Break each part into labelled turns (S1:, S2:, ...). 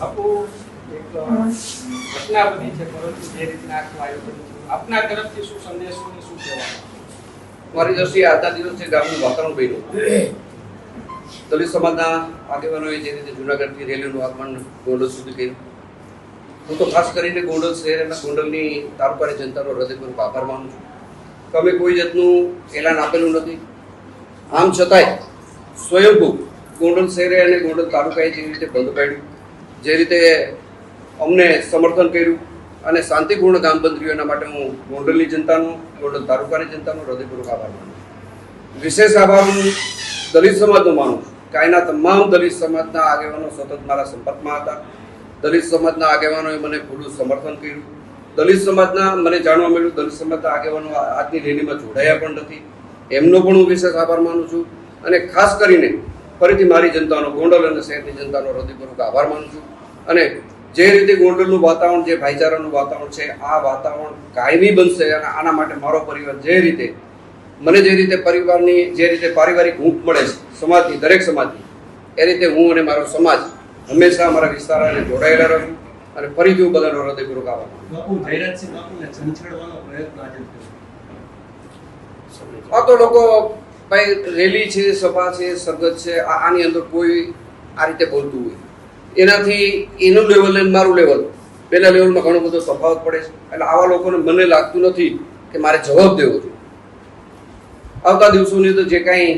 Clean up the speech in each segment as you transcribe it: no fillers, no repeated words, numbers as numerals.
S1: આપો એક ઘટના બની છે, પરંતુ જે રીતના આખું આયોજન છે, આપના તરફથી શું સંદેશો અને શું કહેવાનું?
S2: મારી દ્રષ્ટિએ આજના દિવસે ગામનું વાતાવરણ બન્યું. દલિત સમાજના આગેવાનોએ જે રીતે જૂનાગઢથી રેલીનું આગમન ગોંડલ સુધી કર્યું, હું તો ખાસ કરીને ગોંડલ શહેર અને ગોંડલની તાલુકાની જનતાનો હૃદયપૂર્વક આભાર માનું છું કે અમે કોઈ જાતનું એલાન આપેલું નથી. આમ છતાંય સ્વયંભૂ ગોંડલ શહેરે અને ગોંડલ તાલુકાએ જે રીતે બંધ પાડ્યું, જે રીતે અમને સમર્થન કર્યું અને શાંતિપૂર્ણ ગામ બંધ રહ્યું, એના માટે હું ગોંડલની જનતાનો, ગોંડલ તાલુકાની જનતાનો હૃદયપૂર્વક આભાર માનું છું. વિશેષ આભાર હું દલિત સમાજનો માનું છું કે અહીંના તમામ દલિત સમાજના આગેવાનો સતત મારા સંપર્કમાં હતા. દલિત સમાજના આગેવાનોએ મને પૂરું સમર્થન કર્યું. દલિત સમાજના મને જાણવા મળ્યું દલિત સમાજના આગેવાનો આજની રેલીમાં જોડાયા પણ નથી, એમનો પણ હું વિશેષ આભાર માનું છું. અને ખાસ કરીને ફરીથી મારી જનતાનો, ગોંડલ અને શહેરની જનતાનો હૃદયપૂર્વક આભાર માનું છું. અને જે રીતે ગોંડલનું વાતાવરણ, જે ભાઈચારાનું વાતાવરણ છે, આ વાતાવરણ કાયમી બનશે. અને આના માટે મારો પરિવાર જે રીતે મને જે રીતે પરિવારની જે રીતે પારિવારિક હૂંફ મળે છે સમાજની, દરેક સમાજની, એ રીતે હું અને મારો સમાજ હંમેશા અમારા વિસ્તાર અને જોડાયેલા રહ્યું. અને ફરીથી હું બધાનો હૃદયપૂર્વક આભાર માનું છું.
S3: બાપુ જયરાજસિંહ બાપુને છંછેડવાનો પ્રયત્ન આજે થયો.
S2: આ તો લોકો ભાઈ રેલી છે, સભા છે, સરગત છે, આની અંદર કોઈ આ રીતે બોલતું હોય, એનાથી એનું લેવલ અને મારું લેવલ, પહેલા લેવલમાં ઘણો બધો તફાવત પડે છે. એટલે આવા લોકોને મને લાગતું નથી કે મારે જવાબ દેવો જોઈએ. આવતા દિવસોની તો જે કાંઈ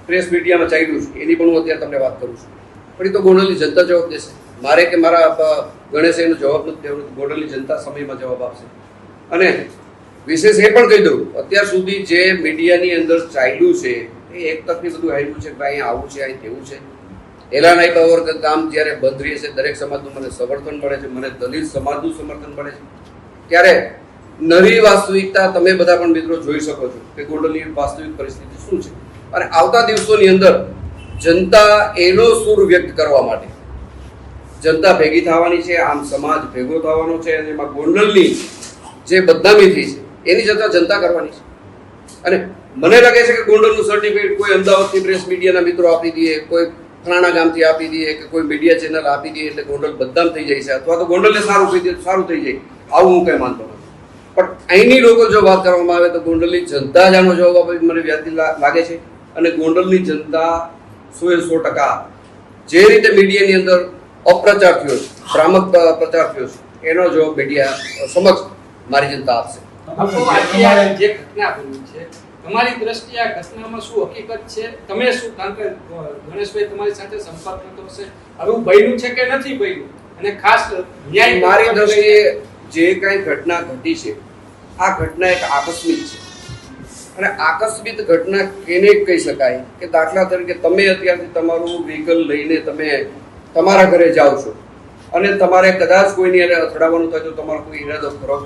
S2: પ્રેસ મીડિયામાં ચાલ્યું છે એની પણ હું અત્યારે તમને વાત કરું છું, પણ એ તો ગોંડલની જનતા જવાબ દેશે. મારે કે મારા ગણેશ એનો જવાબ નથી દેવાનો, ગોંડલની જનતા સમયમાં જવાબ આપશે. અને વિશેષ એ પણ કહી દઉં, અત્યાર સુધી જે મીડિયાની અંદર ચાલ્યું છે એ એક તકની બધું આવ્યું છે કે અહીં આવું છે, અહીં તેવું છે. એલાન આપ્યા વગર ગામ જ્યારે બંધ રહે છે, દરેક સમાજનું મને સમર્થન મળે છે, મને દલિત સમાજનું સમર્થન મળે છે, ત્યારે નવી વાસ્તવિકતા તમે બધા પણ મિત્રો જોઈ શકો છો કે ગોંડલની વાસ્તવિક પરિસ્થિતિ શું છે. અને આવતા દિવસોની અંદર જનતા એનો સૂર વ્યક્ત કરવા માટે જનતા ભેગી થવાની છે, આમ સમાજ ભેગો થવાનો છે. અને એમાં ગોંડલની જે બદનામી થઈ છે એની જનતા કરવાની છે. અને મને લાગે છે કે ગોંડલનું સર્ટિફિકેટ કોઈ અમદાવાદથી પ્રેસ મીડિયાના મિત્રો આપી દઈએ, કોઈ ફલાણા ગામથી આપી દઈએ કે કોઈ મીડિયા ચેનલ આપી દઈએ એટલે ગોંડલ બદનામ થઈ જાય છે, અથવા તો ગોંડલને સારું કહી દે સારું થઈ જાય, આવું હું કંઈ માનતો નથી. પણ અહીંની લોકો જો વાત કરવામાં આવે તો ગોંડલની જનતા જ આનો જવાબ આપે મને વ્યાજબી લાગે છે. અને ગોંડલની જનતા 100% જે રીતે મીડિયાની અંદર અપ્રચાર થયો છે, ભ્રામક પ્રચાર થયો છે, એનો જવાબ મીડિયા સમક્ષ મારી જનતા આપશે.
S1: આપો આજે આ જે ઘટના બની છે, તમારી દ્રષ્ટિએ આ ઘટનામાં શું હકીકત છે? તમે શું, કારણ કે ગણેશભાઈ તમારી સાથે સંપર્ક નતો હશે, આવું બન્યું છે કે નથી બન્યું? અને ખાસ ન્યાય
S2: મારી દ્રષ્ટિએ જે કાંઈ ઘટના ઘટી છે, આ ઘટના એક આકસ્મિક છે. અને આકસ્મિક ઘટના કેને કહી શકાય કે દાખલા તરીકે તમે અત્યારથી તમારું વ્હીકલ લઈને તમે તમારા ઘરે જાઓ છો અને તમારે કદાચ કોઈની એને અથડાવવાનું થાય તો તમારો કોઈ ઈરાદો ખરો?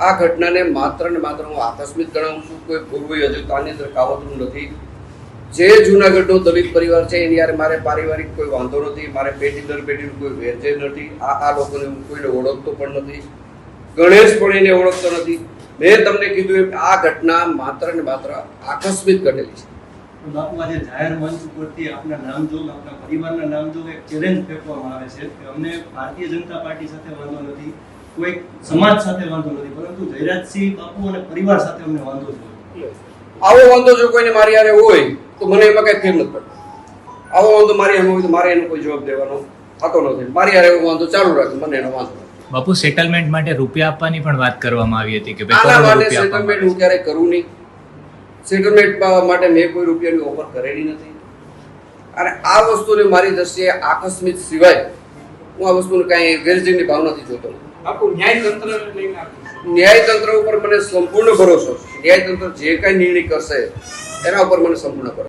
S2: આ ઘટનાને માત્ર ને માત્ર હું આકસ્મિક ગણાવું છું. કોઈ પૂર્વ હજુ આની અંદર કાવતરું નથી. જે જૂનાગઢનો દલિત પરિવાર છે એની યારે મારે પારિવારિક કોઈ વાંધો નથી, મારે પેઢી દર પેઢીનું કોઈ વેરઝેર નથી. આ લોકોને હું કોઈને ઓળખતો પણ નથી, ગણેશ પણ એને ઓળખતો નથી. મેં તમને કીધું એમ આ ઘટના માત્ર ને માત્ર આકસ્મિક ઘટેલી છે.
S3: બાપુ આજે જાહેર મંચ ઉપરથી આપના નામ જોગ, આપના પરિવારના નામ જોગ એક ચેલેન્જ ફેંકવામાં આવે છે કે અમને ભારતીય જનતા પાર્ટી સાથે વાંધો નથી, કોઈ સમાજ સાથે વાંધો નથી, પરંતુ જયરાજસિંહ બાપુ અને પરિવાર સાથે અમને વાંધો છે.
S2: આવો વાંધો જો કોઈને મારી હારે હોય તો મને એમાં કઈ ફેર નથી પડતો. આવો વાંધો મારી હારે હોય તો મારે એનો કોઈ જવાબ દેવાનો થતો નથી. મારી હારે એવો વાંધો ચાલુ રાખે, મને એનો વાંધો નથી.
S4: બાપુ સેટલમેન્ટ માટે રૂપિયા આપવાની પણ વાત કરવામાં આવી હતી કે
S2: આના માટે સેટલમેન્ટ હું ક્યારેય કરું નહીં. સેટલમેન્ટ માટે મેં કોઈ રૂપિયાની ઓફર કરેલી નથી. અને આ વસ્તુને મારી દ્રષ્ટિએ આકસ્મિક સિવાય હું આ વસ્તુને કાંઈ વેરઝેરની ભાવનાથી જોતો નથી.
S1: આપો ન્યાયતંત્ર લઈને
S2: ન્યાયતંત્ર ઉપર મને સંપૂર્ણ ભરોસો છે. ન્યાયતંત્ર જે કાંઈ નિર્ણય કરશે એના ઉપર મને સંપૂર્ણ ભરોસો